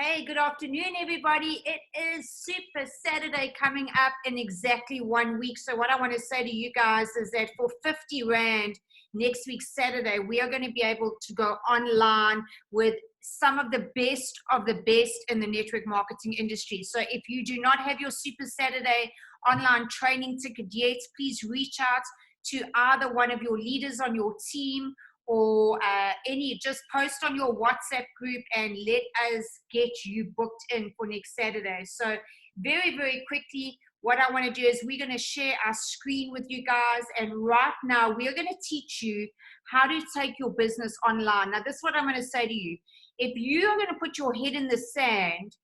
Hey, good afternoon, everybody. It is Super Saturday coming up in exactly 1 week. So what I want to say to you guys is that for 50 Rand next week, Saturday, we are going to be able to go online with some of the best in the network marketing industry. So if you do not have your Super Saturday online training ticket yet, please reach out to either one of your leaders on your team or just post on your WhatsApp group and let us get you booked in for next Saturday. So very, very quickly, what I want to do is we're going to share our screen with you guys. And right now, we're going to teach you how to take your business online. Now, this is what I'm going to say to you. If you are going to put your head in the sand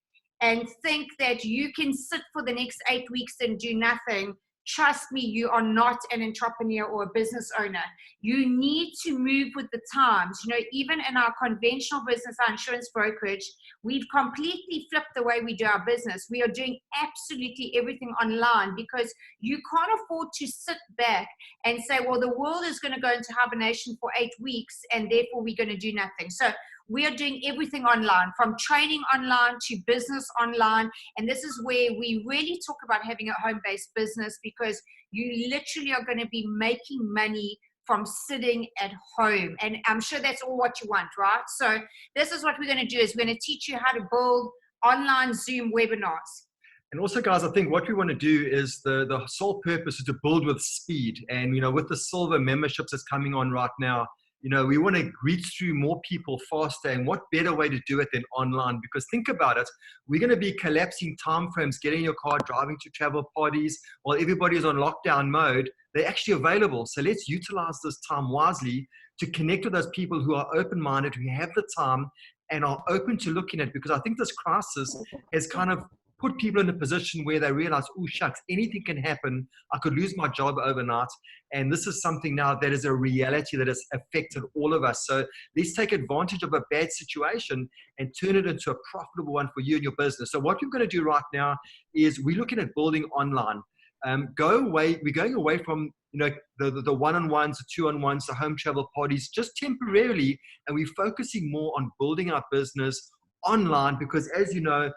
and think that you can sit for the next 8 weeks and do nothing, trust me, you are not an entrepreneur or a business owner. You need to move with the times. You know, even in our conventional business, our insurance brokerage, we've completely flipped the way we do our business. We are doing absolutely everything online because you can't afford to sit back and say, well, the world is going to go into hibernation for 8 weeks and therefore we're going to do nothing. So we are doing everything online, from training online to business online. And this is where we really talk about having a home-based business, because you literally are going to be making money from sitting at home. And I'm sure that's all what you want, right? So this is what we're going to do, is we're going to teach you how to build online Zoom webinars. And also, guys, I think what we want to do is the sole purpose is to build with speed. And, you know, with the silver memberships that's coming on right now, you know, we want to reach through more people faster. And what better way to do it than online? Because think about it, we're going to be collapsing timeframes, getting in your car, driving to travel parties while everybody is on lockdown mode. They're actually available. So let's utilize this time wisely to connect with those people who are open-minded, who have the time and are open to looking at it. Because I think this crisis has kind of put people in a position where they realize, oh, shucks, anything can happen. I could lose my job overnight. And this is something now that is a reality that has affected all of us. So let's take advantage of a bad situation and turn it into a profitable one for you and your business. So what we're going to do right now is we're looking at building online. We're going away from, you know, the one-on-ones, the two-on-ones, the home travel parties, just temporarily. And we're focusing more on building our business online, because as you know,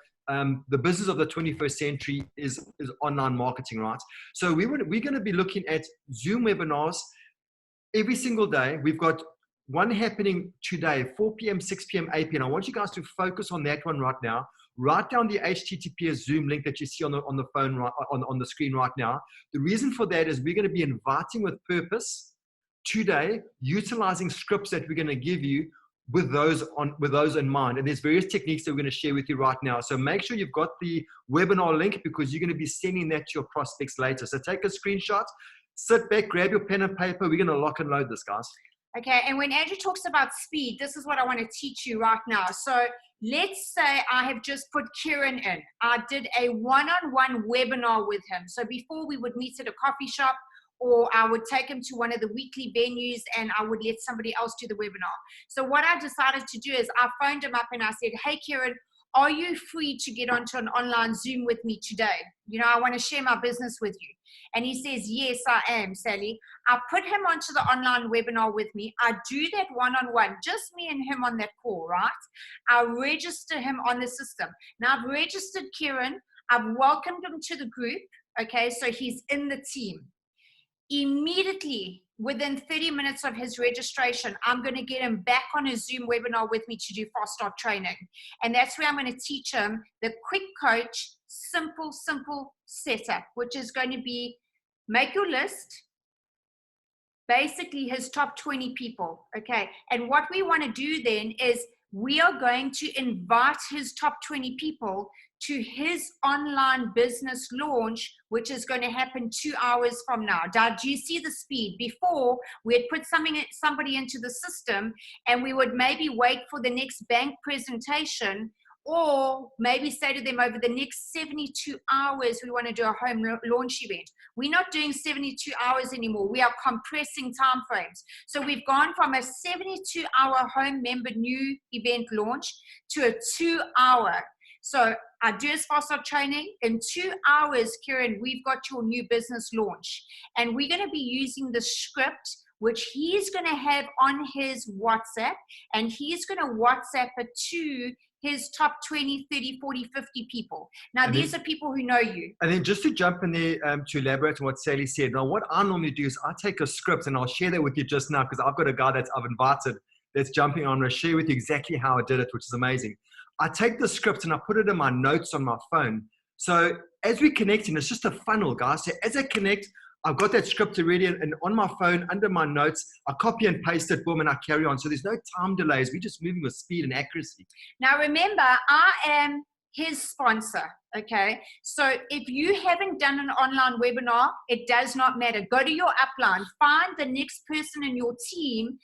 the business of the 21st century is online marketing, right? So we're going to be looking at Zoom webinars every single day. We've got one happening today, 4 p.m., 6 p.m., 8 p.m. I want you guys to focus on that one right now. Write down the HTTPS Zoom link that you see on the phone, on the screen right now. The reason for that is we're going to be inviting with purpose today, utilizing scripts that we're going to give you with those in mind. And there's various techniques that we're going to share with you right now. So make sure you've got the webinar link, because you're going to be sending that to your prospects later. So take a screenshot, sit back, grab your pen and paper. We're going to lock and load this, guys. Okay, and when Andrew talks about speed, this is what I want to teach you right now. So let's say I have just put Kieran in. I did a one-on-one webinar with him. So before, we would meet at a coffee shop, or I would take him to one of the weekly venues and I would let somebody else do the webinar. So what I decided to do is I phoned him up and I said, hey, Kieran, are you free to get onto an online Zoom with me today? You know, I want to share my business with you. And he says, yes, I am, Sally. I put him onto the online webinar with me. I do that one-on-one, just me and him on that call, right? I register him on the system. Now, I've registered Kieran. I've welcomed him to the group. Okay, so he's in the team. Immediately, within 30 minutes of his registration, I'm going to get him back on a Zoom webinar with me to do fast start training. And that's where I'm going to teach him the quick coach, simple setup, which is going to be make your list, basically his top 20 people. Okay. And what we want to do then is we are going to invite his top 20 people to his online business launch, which is going to happen 2 hours from now. Do you see the speed? Before, we had put somebody into the system and we would maybe wait for the next bank presentation, or maybe say to them, over the next 72 hours, we want to do a home launch event. We're not doing 72 hours anymore. We are compressing time frames. So we've gone from a 72-hour home member new event launch to a 2-hour. So I do his fast start training. In 2 hours, Kieran, we've got your new business launch. And we're going to be using the script, which he's going to have on his WhatsApp. And he's going to WhatsApp it to his top 20, 30, 40, 50 people. Now, And these then- are people who know you. And then just to jump in there to elaborate on what Sally said. Now, what I normally do is I take a script, and I'll share that with you just now because I've got a guy that I've invited that's jumping on. I'll share with you exactly how I did it, which is amazing. I take the script and I put it in my notes on my phone. So as we connect, and it's just a funnel, guys. So as I connect, I've got that script already, and on my phone, under my notes, I copy and paste it, boom, and I carry on. So there's no time delays. We're just moving with speed and accuracy. Now, remember, I am his sponsor, okay? So if you haven't done an online webinar, it does not matter. Go to your upline, find the next person in your team,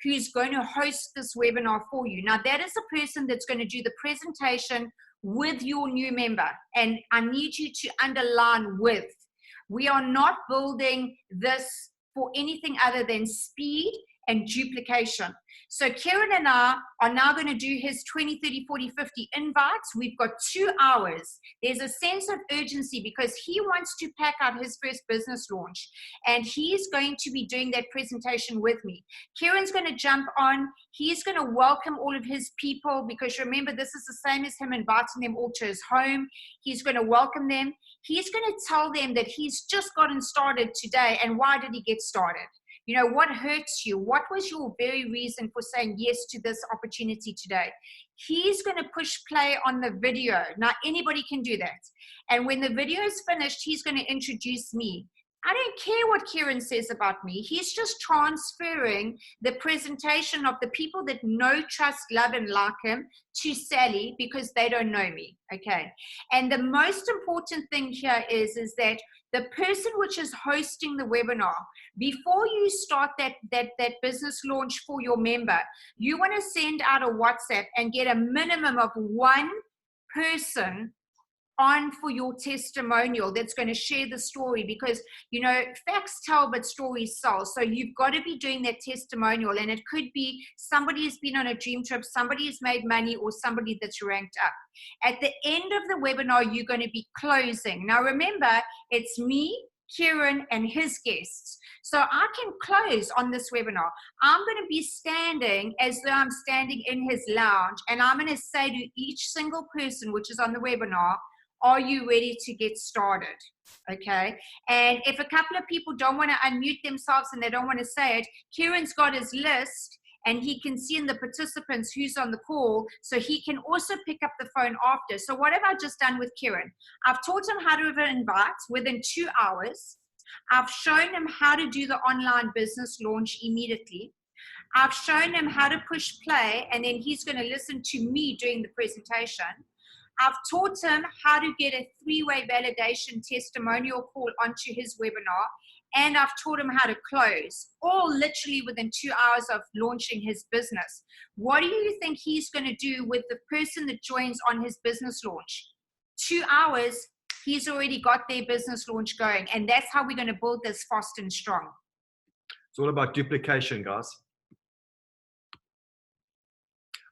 who's going to host this webinar for you. Now, that is the person that's going to do the presentation with your new member. And I need you to underline with. We are not building this for anything other than speed and duplication. So Kieran and I are now going to do his 20, 30, 40, 50 invites. We've got 2 hours. There's a sense of urgency because he wants to pack out his first business launch, and he's going to be doing that presentation with me. Kieran's going to jump on. He's going to welcome all of his people because remember, this is the same as him inviting them all to his home. He's going to welcome them. He's going to tell them that he's just gotten started today, and why did he get started? What hurts you? What was your very reason for saying yes to this opportunity today? He's going to push play on the video. Now, anybody can do that. And when the video is finished, he's going to introduce me. I don't care what Kieran says about me. He's just transferring the presentation of the people that know, trust, love, and like him to Sally because they don't know me, okay? And the most important thing here is that the person which is hosting the webinar, before you start that business launch for your member, you want to send out a WhatsApp and get a minimum of 1 person on for your testimonial that's going to share the story because, facts tell but stories sell. So you've got to be doing that testimonial, and it could be somebody who's been on a dream trip, somebody who's made money, or somebody that's ranked up. At the end of the webinar, you're going to be closing. Now remember, it's me, Kieran, and his guests. So I can close on this webinar. I'm going to be standing as though I'm standing in his lounge, and I'm going to say to each single person which is on the webinar, are you ready to get started? Okay. And if a couple of people don't want to unmute themselves and they don't want to say it, Kieran's got his list and he can see in the participants who's on the call, so he can also pick up the phone after. So what have I just done with Kieran? I've taught him how to invite within 2 hours. I've shown him how to do the online business launch immediately. I've shown him how to push play, and then he's going to listen to me doing the presentation. I've taught him how to get a 3-way validation testimonial call onto his webinar, and I've taught him how to close, all literally within 2 hours of launching his business. What do you think he's going to do with the person that joins on his business launch? 2 hours, he's already got their business launch going, and that's how we're going to build this fast and strong. It's all about duplication, guys.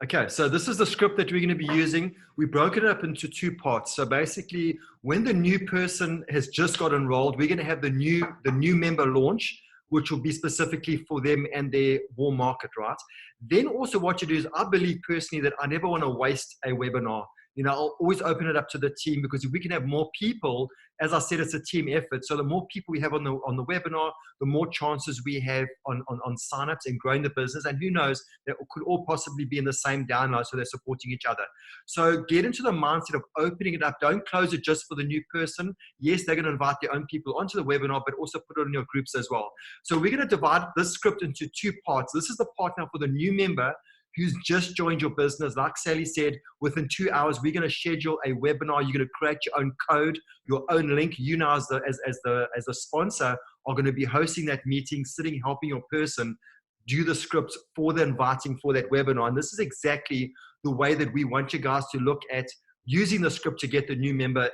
Okay, so this is the script that we're going to be using. We broke it up into 2 parts. So basically, when the new person has just got enrolled, we're going to have the new member launch, which will be specifically for them and their warm market, right? Then also what you do is, I believe personally that I never want to waste a webinar. I'll always open it up to the team, because if we can have more people, as I said, it's a team effort. So the more people we have on the webinar, the more chances we have on signups and growing the business. And who knows, they could all possibly be in the same download, so they're supporting each other. So get into the mindset of opening it up. Don't close it just for the new person. Yes, they're going to invite their own people onto the webinar, but also put it in your groups as well. So we're going to divide this script into 2 parts. This is the part now for the new member who's just joined your business. Like Sally said, within 2 hours, we're going to schedule a webinar. You're going to create your own code, your own link. You now, as the sponsor, are going to be hosting that meeting, sitting, helping your person do the scripts for the inviting for that webinar. And this is exactly the way that we want you guys to look at using the script to get the new member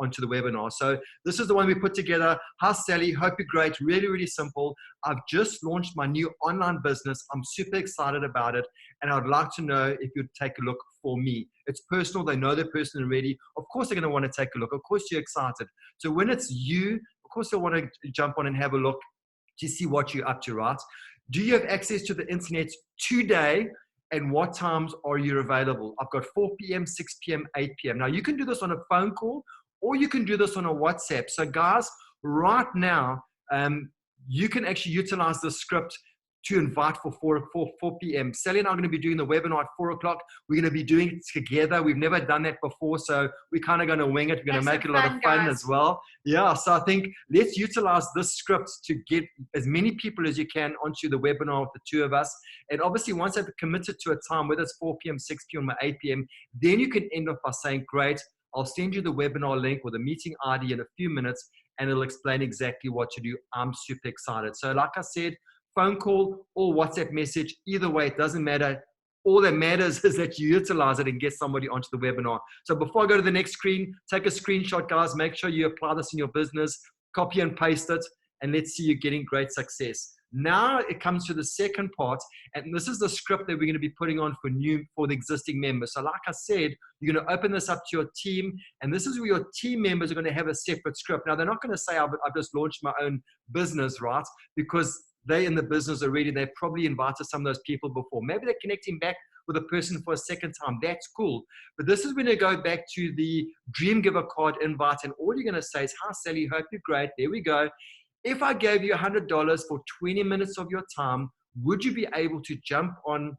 onto the webinar. So this is the one we put together. Hi, Sally. Hope you're great. Really, really simple. I've just launched my new online business. I'm super excited about it, and I'd like to know if you'd take a look for me. It's personal. They know their person already. Of course, they're going to want to take a look. Of course, you're excited. So when it's you, of course, they'll want to jump on and have a look to see what you're up to, right? Do you have access to the internet today? and what times are you available. I've got 4 p.m., 6 p.m., 8 p.m. Now, you can do this on a phone call or you can do this on a WhatsApp. So guys, right now, you can actually utilize the script to invite for 4 p.m. Sally and I are going to be doing the webinar at 4 o'clock. We're going to be doing it together. We've never done that before, so we're kind of going to wing it. We're going to make it a lot of fun as well. Yeah, so I think let's utilize this script to get as many people as you can onto the webinar with the two of us. And obviously, once I've committed to a time, whether it's 4 p.m., 6 p.m., or 8 p.m., then you can end off by saying, great, I'll send you the webinar link or the meeting ID in a few minutes, and it'll explain exactly what to do. I'm super excited. So like I said, phone call or WhatsApp message, either way, it doesn't matter. All that matters is that you utilize it and get somebody onto the webinar. So before I go to the next screen, take a screenshot, guys. Make sure you apply this in your business, copy and paste it, and let's see you getting great success. Now it comes to the second part, and this is the script that we're going to be putting on for the existing members. So like I said, you're going to open this up to your team, and this is where your team members are going to have a separate script. Now, they're not going to say, I've just launched my own business, right? Because they're in the business already. They've probably invited some of those people before. Maybe they're connecting back with a person for a second time. That's cool. But this is when you go back to the Dream Giver card invite, and all you're going to say is, hi, Sally, hope you're great. There we go. If I gave you $100 for 20 minutes of your time, would you be able to jump on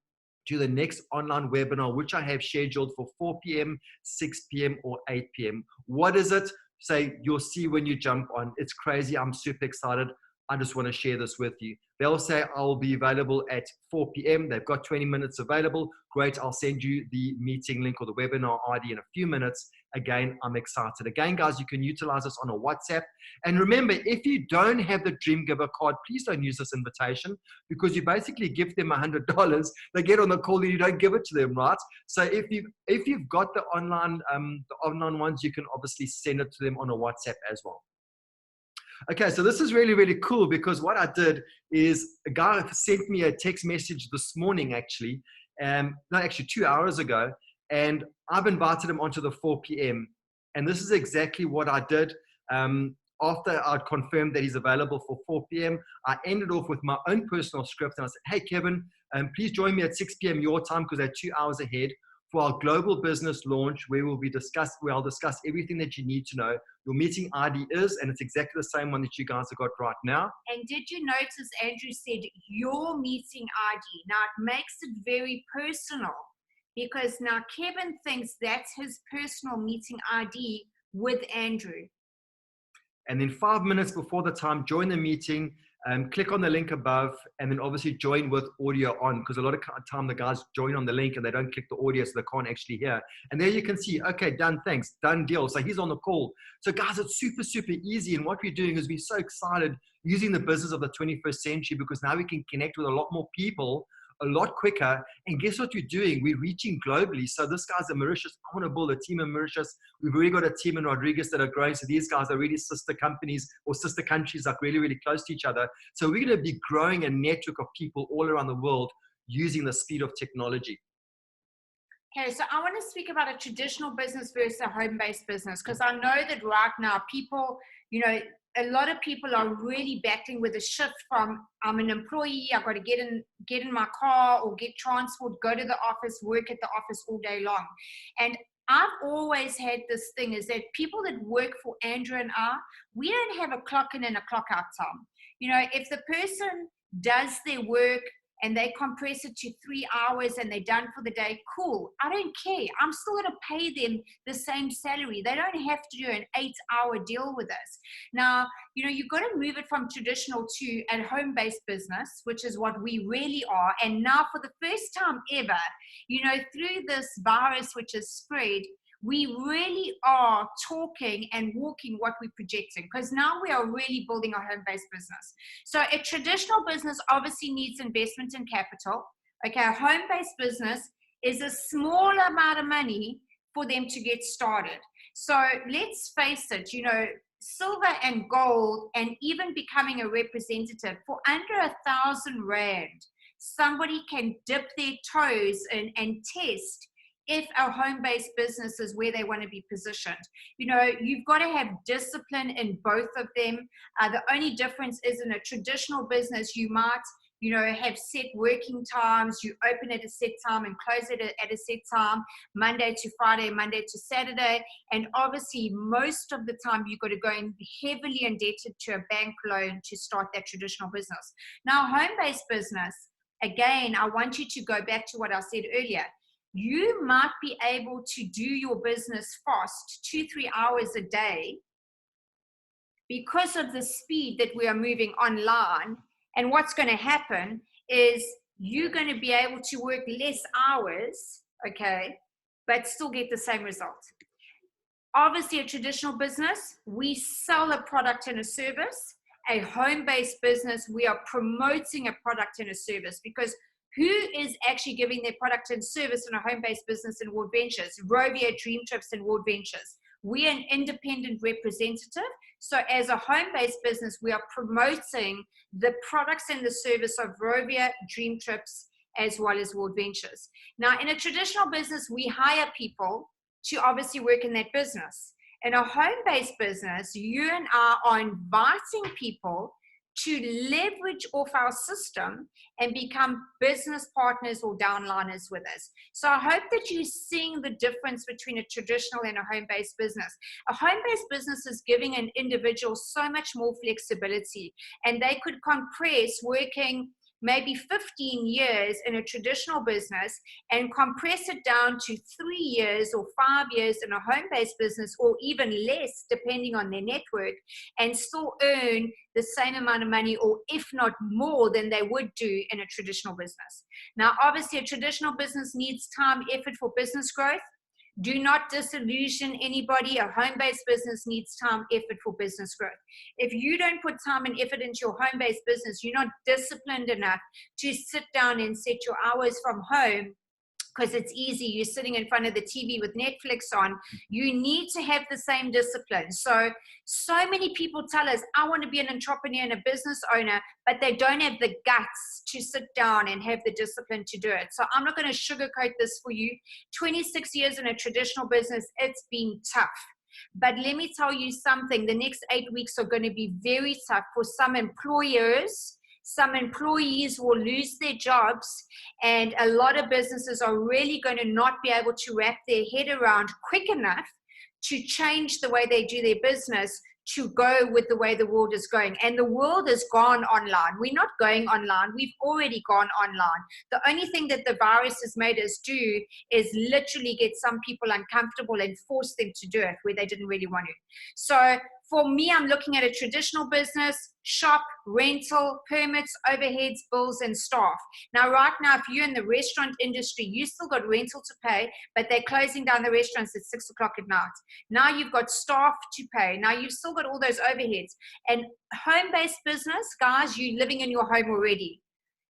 to the next online webinar, which I have scheduled for 4 p.m., 6 p.m., or 8 p.m.? What is it? Say, you'll see when you jump on. It's crazy. I'm super excited. I just want to share this with you. They'll say, I'll be available at 4 p.m. They've got 20 minutes available. Great. I'll send you the meeting link or the webinar ID in a few minutes. Again, I'm excited. Again, guys, you can utilize this on a WhatsApp. And remember, if you don't have the Dream Giver card, please don't use this invitation, because you basically give them $100. They get on the call and you don't give it to them, right? So if you've got the online ones, you can obviously send it to them on a WhatsApp as well. Okay, so this is really, really cool, because what I did is a guy sent me a text message this morning, actually, no, actually 2 hours ago, and I've invited him onto the 4 p.m. And this is exactly what I did. After I'd confirmed that he's available for 4 p.m., I ended off with my own personal script, and I said, hey, Kevin, please join me at 6 p.m. your time, because they're 2 hours ahead, for our global business launch, where I'll discuss everything that you need to know. Your meeting ID is, and it's exactly the same one that you guys have got right now. And did you notice Andrew said your meeting ID? Now it makes it very personal, because now Kevin thinks that's his personal meeting ID with Andrew. And then 5 minutes before the time, join the meeting, click on the link above, and then obviously join with audio on, because a lot of time the guys join on the link and they don't click the audio, so they can't actually hear. And there you can see, okay, done, thanks, done deal. So he's on the call. So guys, it's super, super easy. And what we're doing is we're so excited using the business of the 21st century, because now we can connect with a lot more people a lot quicker. And guess what we're doing? We're reaching globally. So this guy's in Mauritius. I want to build a team in Mauritius. We've already got a team in Rodriguez that are growing. So these guys are really sister companies or sister countries, like really, really close to each other. So we're going to be growing a network of people all around the world using the speed of technology. Okay, so I want to speak about a traditional business versus a home-based business, because I know that right now people, a lot of people are really battling with a shift from, I'm an employee, I've got to get in my car or get transport, go to the office, work at the office all day long. And I've always had this thing, is that people that work for Andrew and I, we don't have a clock in and a clock out time. If the person does their work and they compress it to 3 hours and they're done for the day, cool. I don't care. I'm still going to pay them the same salary. They don't have to do an 8-hour deal with us. Now, you've got to move it from traditional to a home-based business, which is what we really are. And now for the first time ever, through this virus which is spread, we really are talking and walking what we're projecting, because now we are really building a home-based business. So a traditional business obviously needs investment in capital. Okay, a home-based business is a small amount of money for them to get started. So let's face it, silver and gold, and even becoming a representative for under 1,000 Rand, somebody can dip their toes in and test if a home-based business is where they want to be positioned. You've got to have discipline in both of them. The only difference is, in a traditional business, you might have set working times. You open at a set time and close it at a set time, Monday to Friday, Monday to Saturday. And obviously, most of the time, you've got to go in heavily indebted to a bank loan to start that traditional business. Now, home-based business, again, I want you to go back to what I said earlier. You might be able to do your business fast, 2-3 hours a day, because of the speed that we are moving online. And what's going to happen is you're going to be able to work less hours, okay, but still get the same result. Obviously, a traditional business, we sell a product and a service. A home-based business, we are promoting a product and a service, because who is actually giving their product and service in a home-based business in World Ventures? Rovia, Dream Trips, and World Ventures. We are an independent representative. So as a home-based business, we are promoting the products and the service of Rovia, Dream Trips, as well as World Ventures. Now, in a traditional business, we hire people to obviously work in that business. In a home-based business, you and I are inviting people to leverage off our system and become business partners or downliners with us. So I hope that you're seeing the difference between a traditional and a home-based business. A home-based business is giving an individual so much more flexibility, and they could compress working maybe 15 years in a traditional business and compress it down to 3 years or 5 years in a home-based business, or even less depending on their network, and still earn the same amount of money, or if not more than they would do in a traditional business. Now, obviously, a traditional business needs time, effort for business growth. Do not disillusion anybody. A home-based business needs time, effort for business growth. If you don't put time and effort into your home-based business, you're not disciplined enough to sit down and set your hours from home, because it's easy. You're sitting in front of the TV with Netflix on. You need to have the same discipline. So many people tell us, I want to be an entrepreneur and a business owner, but they don't have the guts to sit down and have the discipline to do it. So I'm not going to sugarcoat this for you. 26 years in a traditional business, it's been tough. But let me tell you something, the next 8 weeks are going to be very tough for some employers. Some employees will lose their jobs, and a lot of businesses are really going to not be able to wrap their head around quick enough to change the way they do their business to go with the way the world is going. And the world has gone online. We're not going online. We've already gone online. The only thing that the virus has made us do is literally get some people uncomfortable and force them to do it where they didn't really want to. So for me, I'm looking at a traditional business, shop, rental, permits, overheads, bills, and staff. Now, right now, if you're in the restaurant industry, you still got rental to pay, but they're closing down the restaurants at 6 o'clock at night. Now you've got staff to pay. Now you've still got all those overheads. And home-based business, guys, you're living in your home already.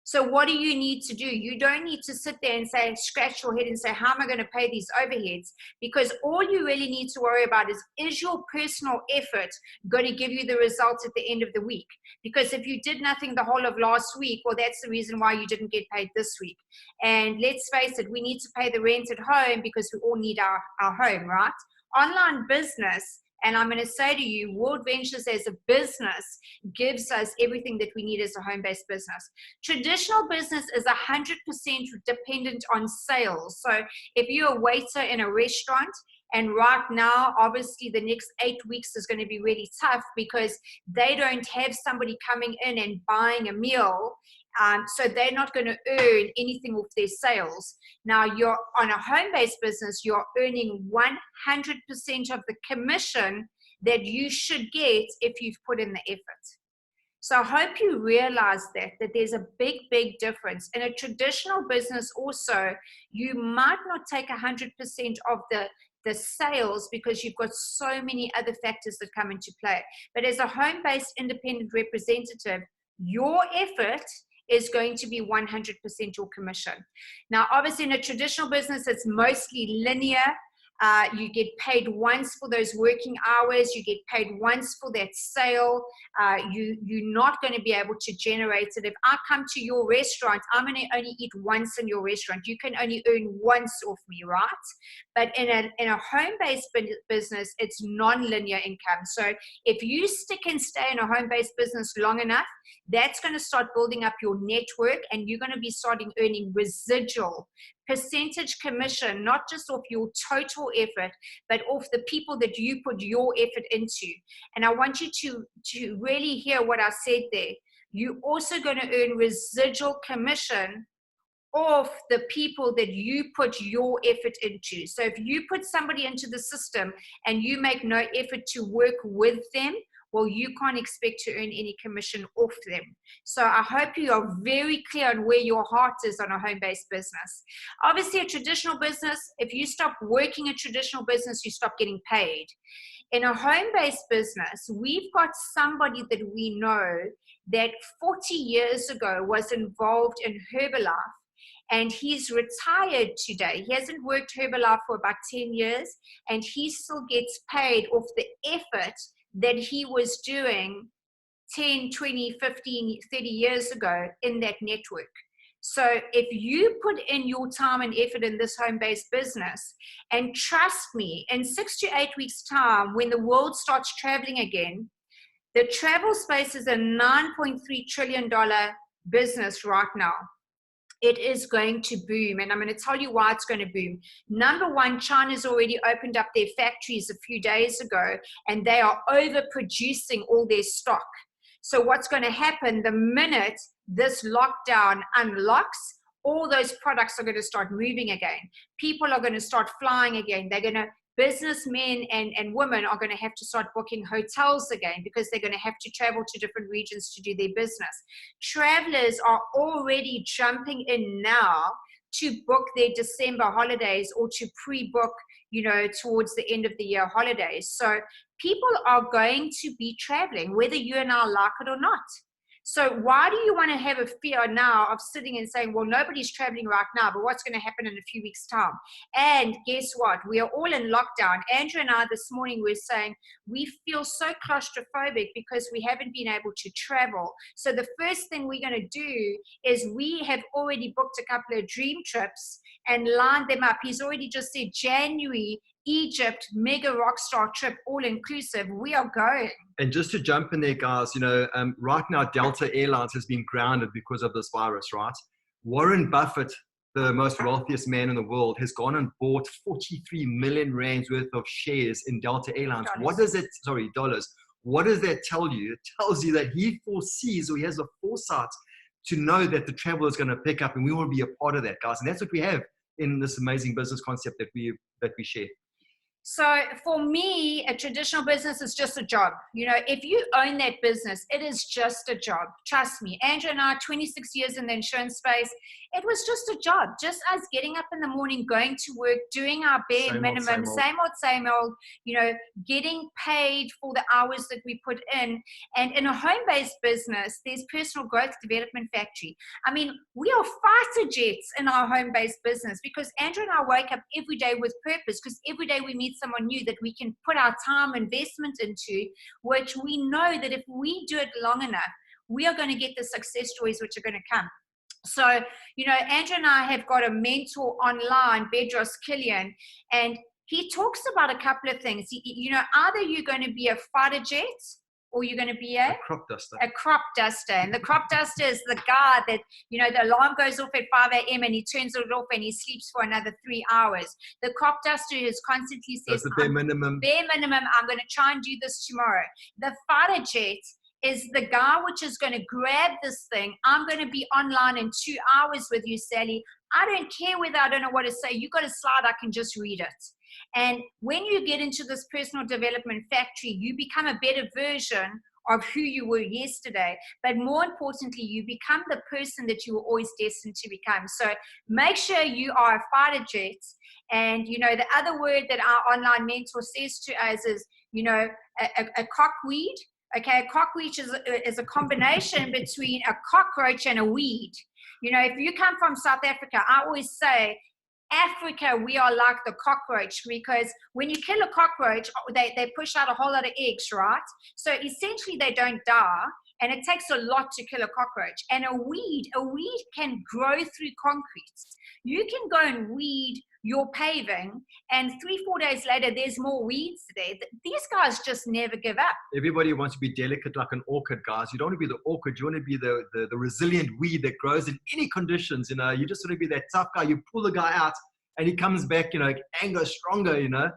So what do you need to do? You don't need to sit there and say, scratch your head and say, how am I going to pay these overheads? Because all you really need to worry about is your personal effort going to give you the results at the end of the week? Because if you did nothing the whole of last week, well, that's the reason why you didn't get paid this week. And let's face it, we need to pay the rent at home because we all need our home, right? Online business, and I'm going to say to you, World Ventures as a business gives us everything that we need as a home-based business. Traditional business is 100% dependent on sales. So if you're a waiter in a restaurant, and right now, obviously, the next 8 weeks is going to be really tough because they don't have somebody coming in and buying a meal. So they're not going to earn anything off their sales. Now, you're on a home-based business, you're earning 100% of the commission that you should get if you've put in the effort. So I hope you realize that there's a big, big difference. In a traditional business also, you might not take 100% of the sales because you've got so many other factors that come into play. But as a home-based independent representative, your effort is going to be 100% your commission. Now, obviously in a traditional business, it's mostly linear. You get paid once for those working hours. You get paid once for that sale. You're not going to be able to generate it. If I come to your restaurant, I'm going to only eat once in your restaurant. You can only earn once off me, right? But in a home-based business, it's non-linear income. So if you stick and stay in a home-based business long enough, that's going to start building up your network, and you're going to be starting earning residual percentage commission, not just off your total effort, but off the people that you put your effort into. And I want you to really hear what I said there. You're also going to earn residual commission off the people that you put your effort into. So if you put somebody into the system and you make no effort to work with them, well, you can't expect to earn any commission off them. So I hope you are very clear on where your heart is on a home-based business. Obviously, a traditional business, if you stop working a traditional business, you stop getting paid. In a home-based business, we've got somebody that we know that 40 years ago was involved in Herbalife, and he's retired today. He hasn't worked Herbalife for about 10 years, and he still gets paid off the effort that he was doing 10, 20, 15, 30 years ago in that network. So if you put in your time and effort in this home-based business, and trust me, in 6 to 8 weeks' time, when the world starts traveling again, the travel space is a $9.3 trillion business right now. It is going to boom, and I'm going to tell you why it's going to boom. Number one, China's already opened up their factories a few days ago, and they are overproducing all their stock. So what's going to happen the minute this lockdown unlocks, all those products are going to start moving again. People are going to start flying again. Businessmen and women are going to have to start booking hotels again, because they're going to have to travel to different regions to do their business. Travelers are already jumping in now to book their December holidays, or to pre-book, towards the end of the year holidays. So people are going to be traveling, whether you and I like it or not. So why do you want to have a fear now of sitting and saying, well, nobody's traveling right now, but what's going to happen in a few weeks' time? And guess what? We are all in lockdown. Andrew and I this morning were saying we feel so claustrophobic because we haven't been able to travel. So the first thing we're going to do is we have already booked a couple of dream trips and lined them up. He's already just said January, Egypt, mega rockstar trip, all inclusive. We are going. And just to jump in there, guys, right now Delta Airlines has been grounded because of this virus, right? Warren Buffett, the most wealthiest man in the world, has gone and bought 43 million rands worth of shares in Delta Airlines. Dollars. What does that tell you? It tells you that he foresees, or he has a foresight to know that the travel is going to pick up, and we want to be a part of that, guys. And that's what we have in this amazing business concept that we share. So for me, a traditional business is just a job. If you own that business, it is just a job. Trust me. Andrew and I, 26 years in the insurance space, it was just a job. Just us getting up in the morning, going to work, doing our bare minimum, same old, getting paid for the hours that we put in. And in a home-based business, there's personal growth development factory. I mean, we are fighter jets in our home-based business, because Andrew and I wake up every day with purpose, because every day we meet someone new that we can put our time investment into, which we know that if we do it long enough, we are going to get the success stories which are going to come. So, Andrew and I have got a mentor online, Bedros Killian, and he talks about a couple of things. Either you're going to be a fighter jet, or you're going to be a crop duster. A crop duster. And the crop duster is the guy that, the alarm goes off at 5 a.m. and he turns it off and he sleeps for another 3 hours. The crop duster is constantly says, the bare minimum. I'm going to try and do this tomorrow. The fighter jet is the guy which is going to grab this thing. I'm going to be online in 2 hours with you, Sally. I don't care whether I don't know what to say. You got a slide, I can just read it. And when you get into this personal development factory, you become a better version of who you were yesterday. But more importantly, you become the person that you were always destined to become. So make sure you are a fighter jet. And, the other word that our online mentor says to us is, a cockweed. Okay, a cockweed is a combination between a cockroach and a weed. If you come from South Africa, I always say, Africa, we are like the cockroach, because when you kill a cockroach, they push out a whole lot of eggs, right? So essentially they don't die, and it takes a lot to kill a cockroach. And a weed can grow through concrete. You can go and weed your paving, and 3-4 days later, there's more weeds there. These guys just never give up. Everybody wants to be delicate like an orchid, guys. You don't want to be the orchid. You want to be the resilient weed that grows in any conditions. You know, you just want to be that tough guy. You pull the guy out and he comes back, you know, anger stronger, you know.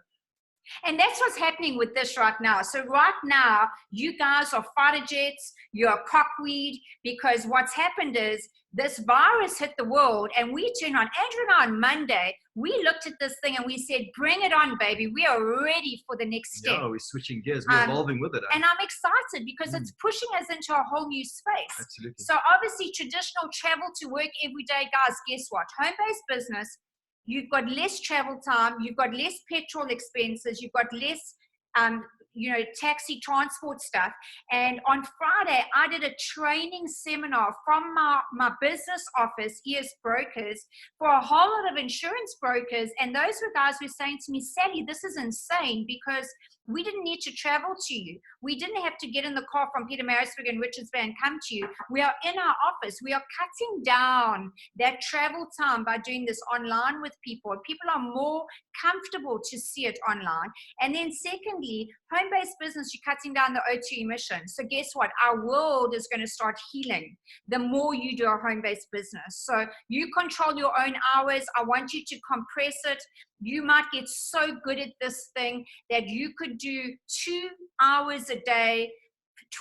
And that's what's happening with this right now. So right now, you guys are fighter jets, you're cockweed, because what's happened is this virus hit the world, and we turned on, Andrew and I on Monday, we looked at this thing and we said, bring it on, baby. We are ready for the next step. No, we're switching gears. We're evolving with it. And I'm excited because it's pushing us into a whole new space. Absolutely. So obviously, traditional travel to work every day, guys, guess what? Home-based business, you've got less travel time, you've got less petrol expenses, you've got less, taxi transport stuff. And on Friday, I did a training seminar from my business office, ES Brokers, for a whole lot of insurance brokers. And those were guys who were saying to me, Sally, this is insane, because we didn't need to travel to you. We didn't have to get in the car from Pietermaritzburg and Richards Bay and come to you. We are in our office. We are cutting down that travel time by doing this online with people. People are more comfortable to see it online. And then secondly, home-based business, you're cutting down the O2 emissions. So guess what? Our world is going to start healing the more you do a home-based business. So you control your own hours. I want you to compress it. You might get so good at this thing that you could do 2 hours a day,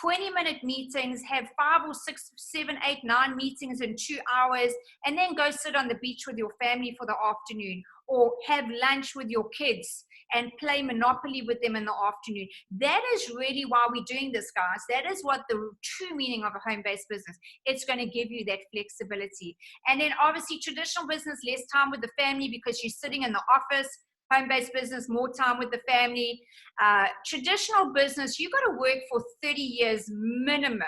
20-minute meetings, have 5 or 6, 7, 8, 9 meetings in 2 hours, and then go sit on the beach with your family for the afternoon, or have lunch with your kids and play Monopoly with them in the afternoon. That is really why we're doing this, guys. That is what the true meaning of a home-based business. It's going to give you that flexibility. And then obviously traditional business, less time with the family because you're sitting in the office. Home-based business, more time with the family. Traditional business, you've got to work for 30 years minimum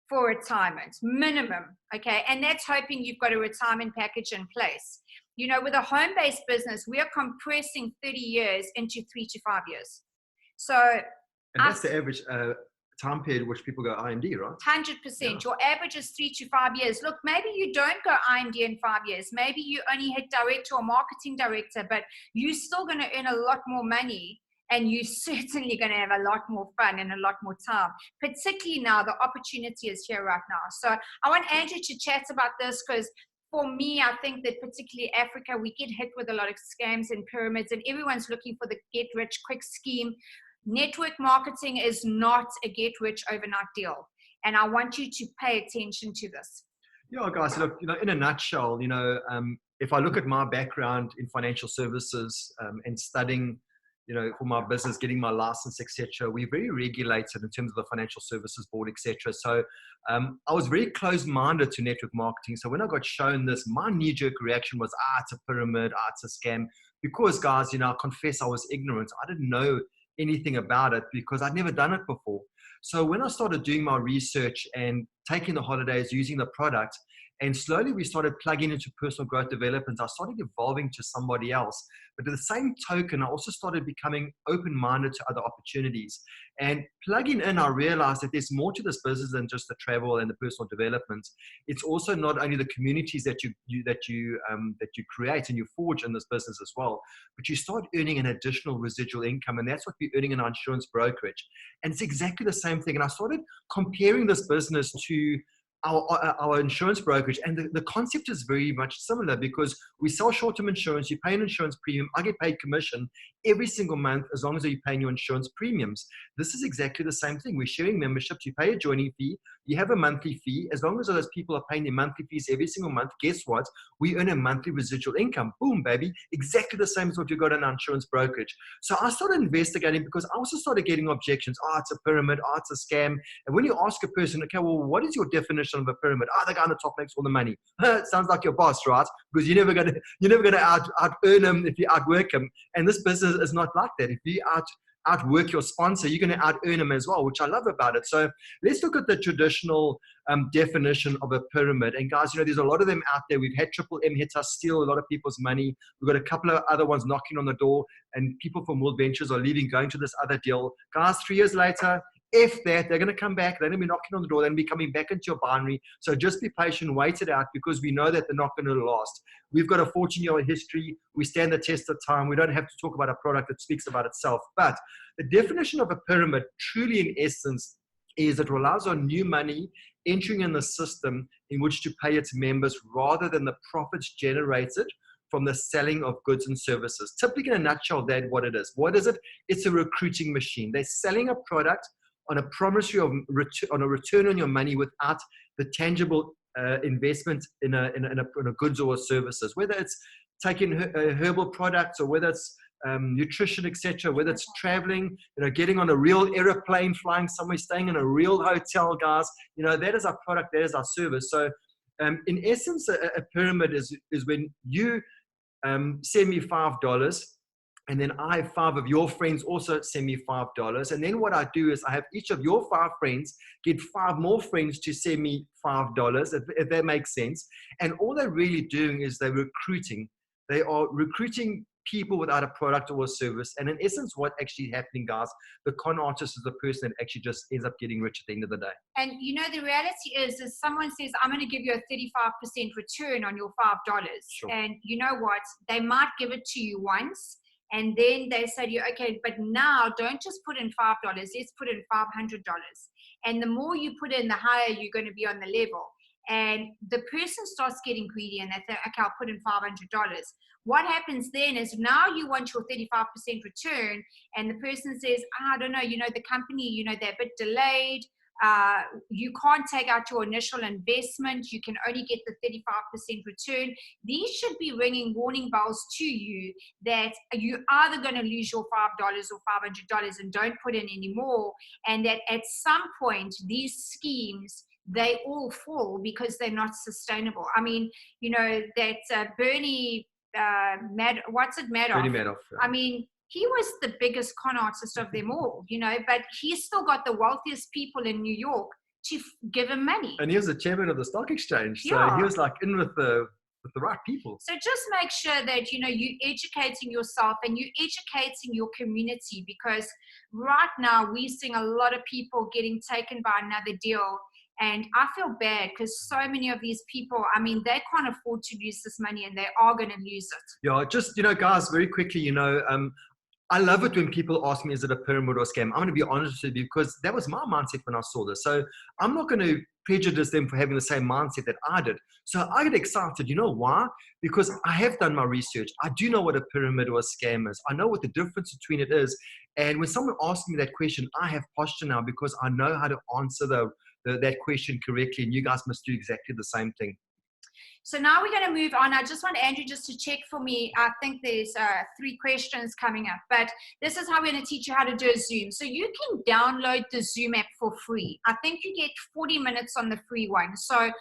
for retirement, minimum, okay? And that's hoping you've got a retirement package in place. You know, with a home-based business, we are compressing 30 years into 3 to 5 years. So, and that's the average time period which people go IMD, right? 100%. Yeah. Your average is 3 to 5 years. Look, maybe you don't go IMD in 5 years. Maybe you only hit director or marketing director, but you're still going to earn a lot more money, and you're certainly going to have a lot more fun and a lot more time. Particularly now, the opportunity is here right now. So I want Andrew to chat about this, because for me, I think that particularly Africa, we get hit with a lot of scams and pyramids, and everyone's looking for the get-rich-quick scheme. Network marketing is not a get-rich-overnight deal, and I want you to pay attention to this. Yeah, guys, look, in a nutshell, if I look at my background in financial services and studying, for my business, getting my license, etc., we're very regulated in terms of the Financial Services Board, etc. So I was very close-minded to network marketing. So when I got shown this, my knee-jerk reaction was, it's a pyramid, it's a scam. Because, guys, I confess I was ignorant. I didn't know anything about it because I'd never done it before. So when I started doing my research and taking the holidays, using the product, and slowly we started plugging into personal growth development, I started evolving to somebody else. But at the same token, I also started becoming open-minded to other opportunities. And plugging in, I realized that there's more to this business than just the travel and the personal development. It's also not only the communities that you create and you forge in this business as well, but you start earning an additional residual income, and that's what we're earning in our insurance brokerage. And it's exactly the same thing. And I started comparing this business to our insurance brokerage, and the concept is very much similar, because we sell short-term insurance, you pay an insurance premium, I get paid commission every single month as long as you're paying your insurance premiums. This is exactly the same thing. We're sharing memberships, you pay a joining fee, you have a monthly fee. As long as those people are paying their monthly fees every single month, guess what? We earn a monthly residual income. Boom, baby. Exactly the same as what you got in our insurance brokerage. So I started investigating, because I also started getting objections. It's a pyramid, it's a scam. And when you ask a person, okay, well, what is your definition of a pyramid? The guy on the top makes all the money. It sounds like your boss, right? Because you're never gonna out earn him if you outwork him. And this business is not like that. If you outwork your sponsor, you're going to out-earn them as well, which I love about it. So let's look at the traditional definition of a pyramid. And guys, there's a lot of them out there. We've had Triple M hit us, steal a lot of people's money. We've got a couple of other ones knocking on the door, and people from World Ventures are leaving, going to this other deal. Guys, 3 years later, if that, they're going to come back. They're going to be knocking on the door. They're going to be coming back into your binary. So just be patient, wait it out, because we know that they're not going to last. We've got a 14-year history. We stand the test of time. We don't have to talk about a product that speaks about itself. But the definition of a pyramid, truly in essence, is it relies on new money entering in the system in which to pay its members rather than the profits generated from the selling of goods and services. Typically, in a nutshell, that's what it is. What is it? It's a recruiting machine. They're selling a product on a promissory of on a return on your money without the tangible investment in a goods or services, whether it's taking herbal products or whether it's nutrition, etc., whether it's traveling, getting on a real airplane, flying somewhere, staying in a real hotel, guys. That is our product, that is our service. So in essence, a pyramid is when you send me $5, and then I have 5 of your friends also send me $5. And then what I do is I have each of your 5 friends get 5 more friends to send me $5, if that makes sense. And all they're really doing is they're recruiting. They are recruiting people without a product or a service. And in essence, what's actually happening, guys, the con artist is the person that actually just ends up getting rich at the end of the day. And the reality is someone says, I'm going to give you a 35% return on your $5. Sure. And you know what? They might give it to you once. And then they say to you, okay, but now don't just put in $5, let's put in $500. And the more you put in, the higher you're going to be on the level. And the person starts getting greedy and they think, okay, I'll put in $500. What happens then is now you want your 35% return, and the person says, I don't know, the company, they're a bit delayed. You can't take out your initial investment. You can only get the 35% return. These should be ringing warning bells to you that you're either going to lose your $5 or $500 and don't put in any more, and that at some point these schemes, they all fall because they're not sustainable. I mean, that Bernie Madoff. Bernie Madoff. Yeah. I mean, he was the biggest con artist of them all, but he's still got the wealthiest people in New York to give him money. And he was the chairman of the stock exchange. So Yeah. he was like in with the right people. So just make sure that, you're educating yourself and you're educating your community, because right now we're seeing a lot of people getting taken by another deal. And I feel bad because so many of these people, I mean, they can't afford to lose this money and they are going to lose it. Yeah, just, guys, very quickly, I love it when people ask me, is it a pyramid or a scam? I'm going to be honest with you, because that was my mindset when I saw this. So I'm not going to prejudice them for having the same mindset that I did. So I get excited. You know why? Because I have done my research. I do know what a pyramid or a scam is. I know what the difference between it is. And when someone asks me that question, I have posture now because I know how to answer that question correctly. And you guys must do exactly the same thing. So now we're going to move on. I just want Andrew just to check for me. I think there's 3 questions coming up, but this is how we're going to teach you how to do a Zoom. So you can download the Zoom app for free. I think you get 40 minutes on the free one. So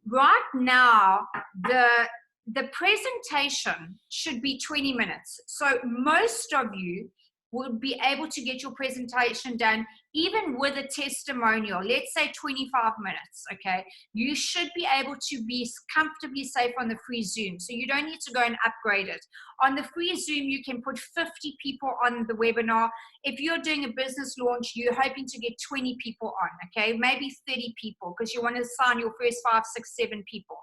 right now, the presentation should be 20 minutes. So most of you will be able to get your presentation done even with a testimonial, let's say 25 minutes, okay? You should be able to be comfortably safe on the free Zoom, so you don't need to go and upgrade it. On the free Zoom, you can put 50 people on the webinar. If you're doing a business launch, you're hoping to get 20 people on, okay? Maybe 30 people, because you want to sign your first 5, 6, 7 people.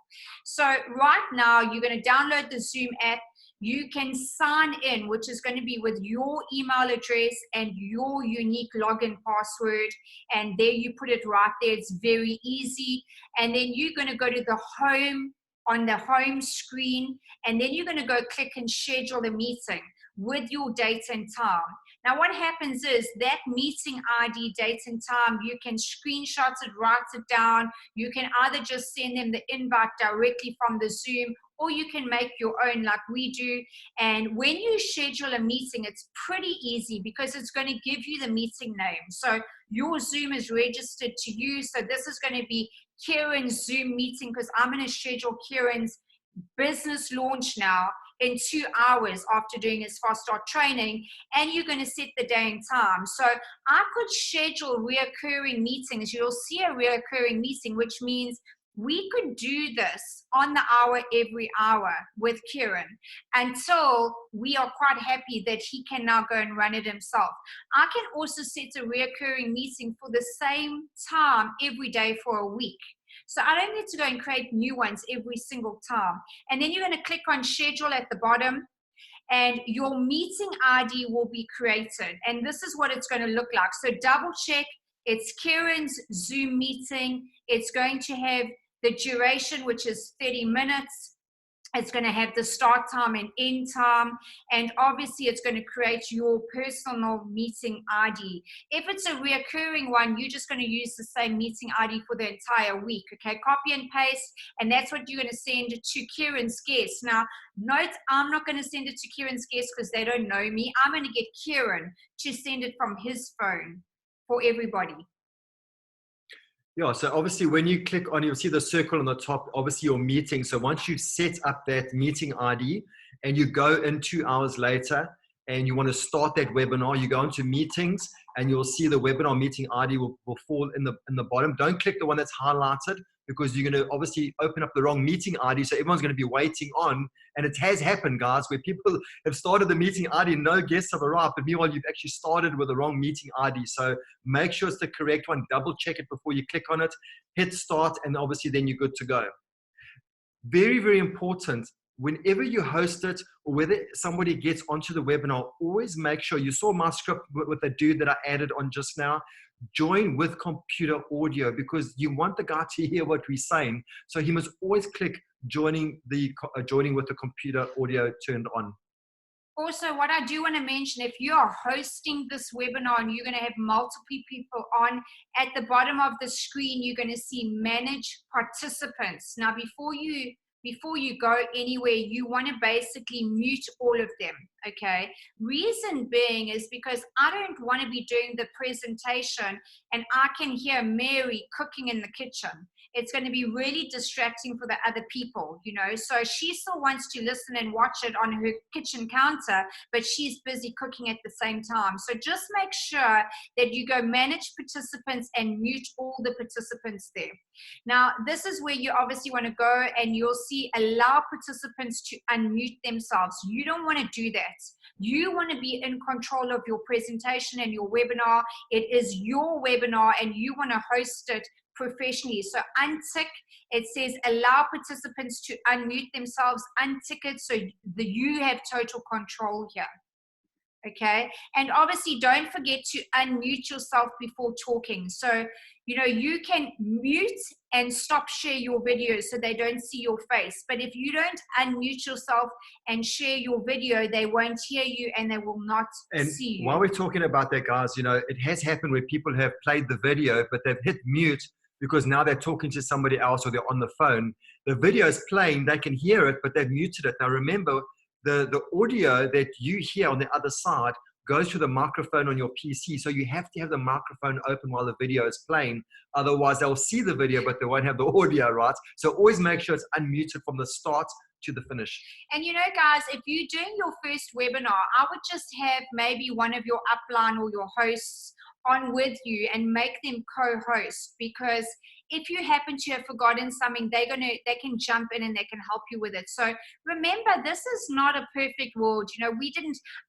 So right now, you're going to download the Zoom app. You can sign in, which is going to be with your email address and your unique login password. And there you put it right there. It's very easy. And then you're going to go to the home, on the home screen. And then you're going to go click and schedule a meeting with your date and time. Now, what happens is that meeting ID, date and time, you can screenshot it, write it down. You can either just send them the invite directly from the Zoom, or you can make your own like we do. And when you schedule a meeting, it's pretty easy because it's going to give you the meeting name. So your Zoom is registered to you. So this is going to be Kieran's Zoom meeting, because I'm going to schedule Kieran's business launch now. in 2 hours after doing his fast start training, and you're going to set the day and time. So I could schedule reoccurring meetings. You'll see a reoccurring meeting, which means we could do this on the hour every hour with Kieran until we are quite happy that he can now go and run it himself. I can also set a reoccurring meeting for the same time every day for a week. So I don't need to go and create new ones every single time. And then you're going to click on schedule at the bottom, and your meeting ID will be created. And this is what it's going to look like. So double check, it's Kieran's Zoom meeting. It's going to have the duration, which is 30 minutes. It's going to have the start time and end time. And obviously, it's going to create your personal meeting ID. If it's a reoccurring one, you're just going to use the same meeting ID for the entire week. Okay, copy and paste. And that's what you're going to send to Kieran's guests. Now, note, I'm not going to send it to Kieran's guests because they don't know me. I'm going to get Kieran to send it from his phone for everybody. Yeah, so obviously when you click on, you'll see the circle on the top, obviously your meeting. So once you've set up that meeting ID and you go in 2 hours later and you want to start that webinar, you go into meetings and you'll see the webinar meeting ID will fall in the bottom. Don't click the one that's highlighted because you're going to obviously open up the wrong meeting ID. So everyone's going to be waiting on, and it has happened, guys, where people have started the meeting ID, no guests have arrived, but meanwhile you've actually started with the wrong meeting ID. So make sure it's the correct one, double check it before you click on it, hit start, and obviously then you're good to go. Very, very important. Whenever you host it or whether somebody gets onto the webinar, always make sure, you saw my script with the dude that I added on just now, join with computer audio because you want the guy to hear what we're saying. So he must always click joining with the computer audio turned on. Also, what I do want to mention, if you are hosting this webinar and you're going to have multiple people on, at the bottom of the screen, you're going to see manage participants. Now, before you go anywhere, you want to basically mute all of them, okay? Reason being is because I don't want to be doing the presentation and I can hear Mary cooking in the kitchen. It's going to be really distracting for the other people, you know? So she still wants to listen and watch it on her kitchen counter, but she's busy cooking at the same time. So just make sure that you go manage participants and mute all the participants there. Now, this is where you obviously want to go and you'll see allow participants to unmute themselves. You don't want to do that. You want to be in control of your presentation and your webinar. It is your webinar and you want to host it professionally. So untick, it says allow participants to unmute themselves, untick it so you have total control here. Okay, and obviously don't forget to unmute yourself before talking. So, you know, you can mute and stop share your videos so they don't see your face. But if you don't unmute yourself and share your video, they won't hear you and they will not see you. While we're talking about that, guys, you know, it has happened where people have played the video, but they've hit mute because now they're talking to somebody else or they're on the phone. The video is playing, they can hear it, but they've muted it. Now remember, the audio that you hear on the other side goes to the microphone on your PC. So you have to have the microphone open while the video is playing. Otherwise, they'll see the video, but they won't have the audio, right? So always make sure it's unmuted from the start to the finish. And you know, guys, if you're doing your first webinar, I would just have maybe one of your upline or your hosts on with you and make them co-host, because if you happen to have forgotten something, they can jump in and they can help you with it. So remember, this is not a perfect world. You know,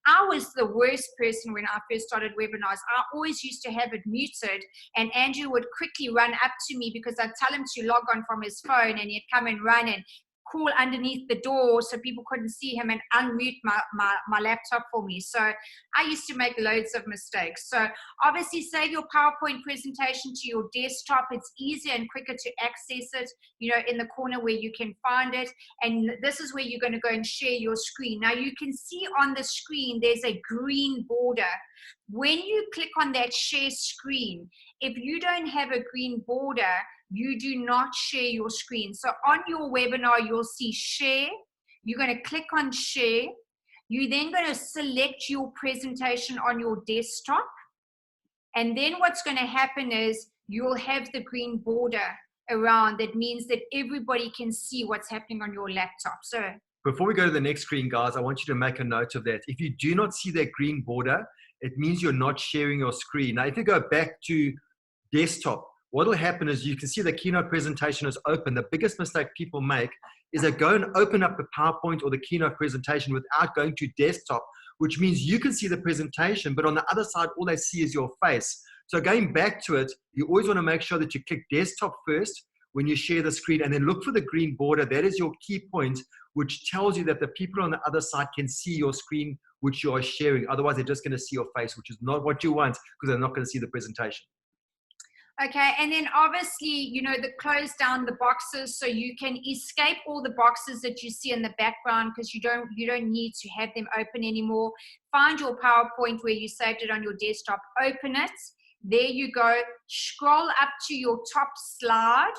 I was the worst person when I first started webinars. I always used to have it muted and Andrew would quickly run up to me because I'd tell him to log on from his phone and he'd come and run and crawl underneath the door so people couldn't see him and unmute my laptop for me. So I used to make loads of mistakes. So obviously save your PowerPoint presentation to your desktop. It's easier and quicker to access it, you know, in the corner where you can find it. And this is where you're going to go and share your screen. Now you can see on the screen, there's a green border. When you click on that share screen, if you don't have a green border, you do not share your screen. So on your webinar, you'll see share. You're going to click on share. You're then going to select your presentation on your desktop. And then what's going to happen is you'll have the green border around. That means that everybody can see what's happening on your laptop. So Before we go to the next screen, guys, I want you to make a note of that. If you do not see that green border, it means you're not sharing your screen. Now, if you go back to desktop, what will happen is you can see the keynote presentation is open. The biggest mistake people make is they go and open up the PowerPoint or the keynote presentation without going to desktop, which means you can see the presentation, but on the other side, all they see is your face. So going back to it, you always want to make sure that you click desktop first when you share the screen, and then look for the green border. That is your key point, which tells you that the people on the other side can see your screen, which you are sharing. Otherwise, they're just going to see your face, which is not what you want, because they're not going to see the presentation. Okay, and then obviously, you know, close down the boxes so you can escape all the boxes that you see in the background, because you don't need to have them open anymore. Find your PowerPoint where you saved it on your desktop, open it. There you go. Scroll up to your top slide,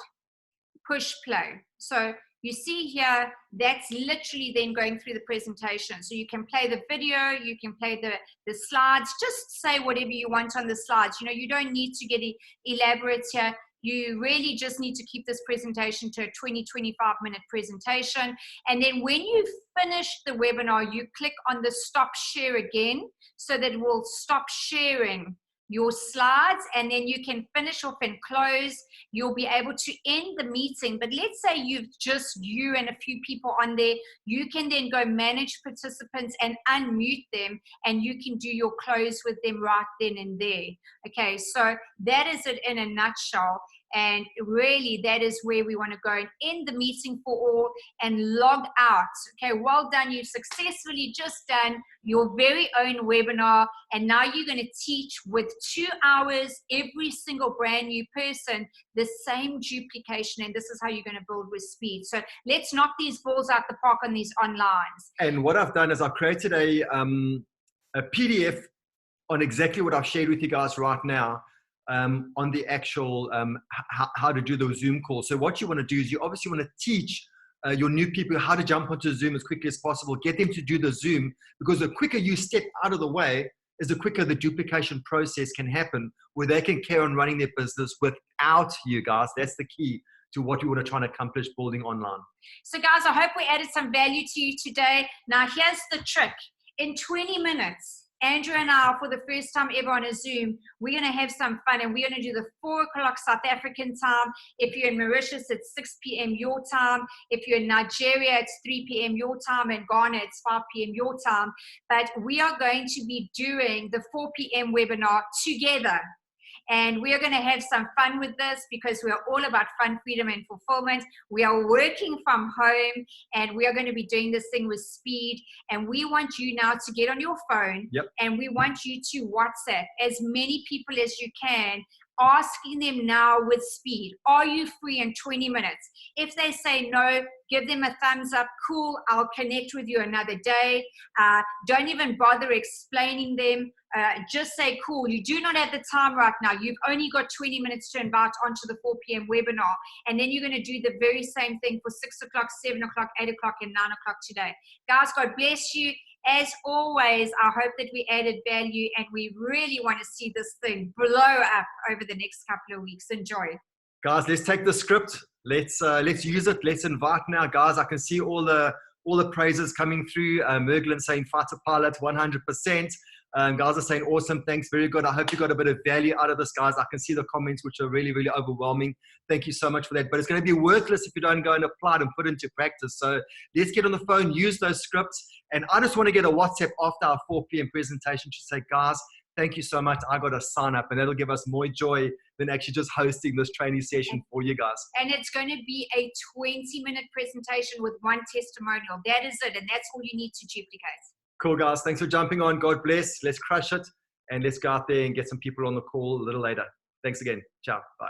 push play. So you see here, that's literally then going through the presentation. So you can play the video, you can play the slides, just say whatever you want on the slides. You know, you don't need to get elaborate here. You really just need to keep this presentation to a 20-25 minute presentation. And then when you finish the webinar, you click on the stop share again, so that it will stop sharing your slides, and then you can finish off and close. You'll be able to end the meeting. But let's say you've just you and a few people on there, you can then go manage participants and unmute them, and you can do your close with them right then and there. Okay, so that is it in a nutshell. And really, that is where we want to go and end the meeting for all and log out. Okay, well done. You've successfully just done your very own webinar. And now you're going to teach with 2 hours every single brand new person the same duplication. And this is how you're going to build with speed. So let's knock these balls out the park on these onlines. And what I've done is I've created a PDF on exactly what I've shared with you guys right now. On the actual how to do the Zoom call. So what you want to do is you obviously want to teach your new people how to jump onto Zoom as quickly as possible. Get them to do the Zoom, because the quicker you step out of the way is the quicker the duplication process can happen, where they can carry on running their business without you guys. That's the key to what you want to try and accomplish building online. So guys, I hope we added some value to you today. Now here's the trick. In 20 minutes, Andrew and I, for the first time ever on a Zoom, we're going to have some fun, and we're going to do the 4 o'clock South African time. If you're in Mauritius, it's 6 p.m. your time. If you're in Nigeria, it's 3 p.m. your time, and Ghana, it's 5 p.m. your time. But we are going to be doing the 4 p.m. webinar together. And we are going to have some fun with this, because we are all about fun, freedom, and fulfillment. We are working from home, and we are going to be doing this thing with speed. And we want you now to get on your phone, and we want you to WhatsApp as many people as you can, asking them now with speed, are you free in 20 minutes? If they say no, give them a thumbs up. Cool, I'll connect with you another day. Don't even bother explaining them. Just say, cool, you do not have the time right now. You've only got 20 minutes to invite onto the 4 p.m. webinar. And then you're going to do the very same thing for 6 o'clock, 7 o'clock, 8 o'clock, and 9 o'clock today. Guys, God bless you. As always, I hope that we added value, and we really want to see this thing blow up over the next couple of weeks. Enjoy. Guys, let's take the script. Let's use it. Let's invite now, guys. I can see all the praises coming through. Merglin saying fighter pilot 100%. Guys are saying awesome, thanks, very good. I hope you got a bit of value out of this, guys. I can see the comments, which are really, really overwhelming. Thank you so much for that. But it's going to be worthless if you don't go and apply it and put it into practice. So let's get on the phone, use those scripts. And I just want to get a WhatsApp after our 4 p.m. presentation to say, guys, thank you so much. I got to sign up, and that'll give us more joy than actually just hosting this training session for you guys. And it's going to be a 20-minute presentation with one testimonial. That is it, and that's all you need to duplicate. Cool, guys. Thanks for jumping on. God bless. Let's crush it, and let's go out there and get some people on the call a little later. Thanks again. Ciao. Bye.